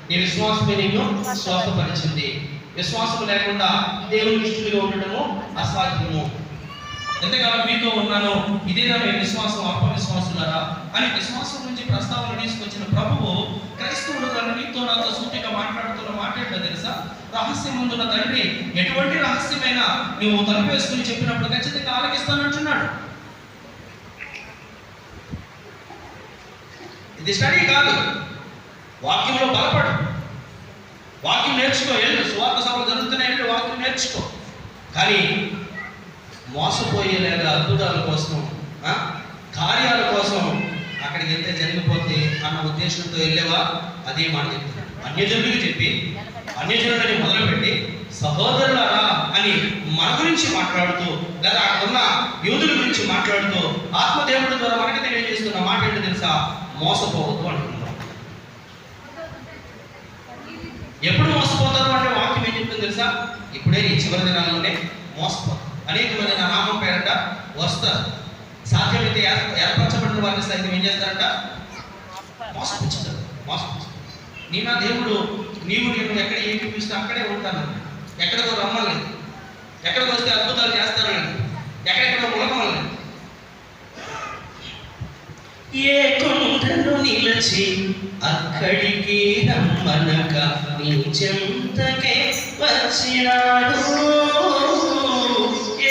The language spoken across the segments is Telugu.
నీ విశ్వాసమే నిన్ను స్వస్థపరిచింది. విశ్వాసం లేకుండా దేవుని ఇష్టలుగా ఉండడము అసాధ్యము. ఎంతకాలం మీతో ఉన్నానో ఇదేనా మీ విశ్వాసం, అపవిశ్వాసులారా అని విశ్వాసం నుంచి ప్రస్తావన తీసుకొచ్చిన ప్రభువు క్రైస్తవులుగా మీతో నాతో సూటిగా మాట్లాడలేదు తెలుసా? రహస్యం ముందున్న తండ్రి ఎటువంటి రహస్యమైనా నువ్వు తలుపు వేసుకుని చెప్పినప్పుడు ఖచ్చితంగా ఆలకిస్తానంటున్నాడు. ఇది స్టడీ కాదు, వాక్యంలో బలపడు, వాక్యం నేర్చుకో. వెళ్ళు, సువార్త సభలు జరుగుతున్నాయంటే వాక్యం నేర్చుకో. కానీ మోసపోయేలాగా అద్భుతాల కోసం, కార్యాల కోసం అక్కడికి వెళ్తే జరిగిపోతే అన్న ఉద్దేశంతో వెళ్ళేవా? అదే మాట చెప్తున్నాడు. అన్యజనులకు చెప్పి అన్యజనులని మొదలుపెట్టి సహోదరులారా అని మన గురించి మాట్లాడుతూ, లేదా అక్కడ ఉన్న యూదుల గురించి మాట్లాడుతూ ఆత్మదేవుడి ద్వారా మనకి తెలియజేస్తున్న మాట ఏంటో తెలుసా? మోసపోవద్దు అంటున్నాం. ఎప్పుడు మోసపోతారు అంటే వాక్యం ఏం చెప్తుంది తెలుసా? ఇప్పుడే ఈ చివరి దినాల్లోనే మోసపోతారు. అనేక మంది నా నామం పేరట వస్తారు, సాధ్యమైతే ఏర్పరచబడిన వారిని సైతం ఏం చేస్తారంట? మోసపుచ్చుతారు. నీ నా దేవుడు నీవు నేను ఎక్కడ ఏం చూపిస్తే అక్కడే ఉంటాను, ఎక్కడికో రమ్మలేదు, ఎక్కడికి వస్తే అద్భుతాలు చేస్తానని, ఎక్కడెక్కడో ఉలకమలేదు. ఏ కొండను నిలచి అక్కడికి రమ్మనక నీ చెంతకే వచ్చినాడు.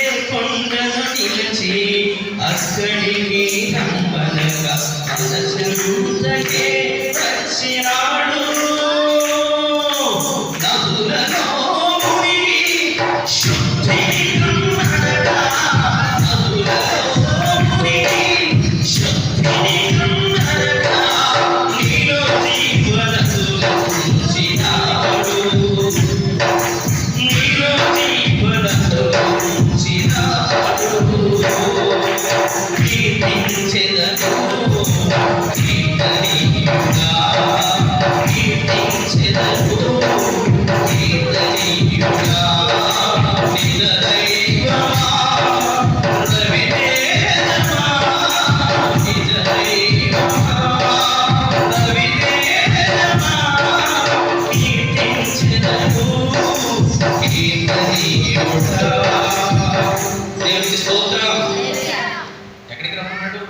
ఏ కొండను నిలచి అక్కడికి రమ్మనక తన చెంతకే వచ్చినాడు. నదులలో మునిగి శుద్ధి దేవునికి స్తోత్రం. ఎక్కడికి రమ్మన్నాడు?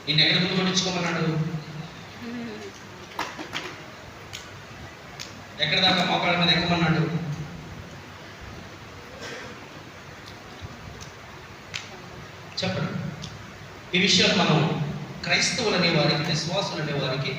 నిన్ను ఎక్కడ ముందు కొట్టించుకోమన్నాడు? ఎక్కడ దాకా మోకాళ్ళ మీద ఎక్కమన్నాడు? చెప్పండి. ఈ విషయాలు మనం క్రైస్తవులు అనే వారికి, విశ్వాసులు అనే వారికి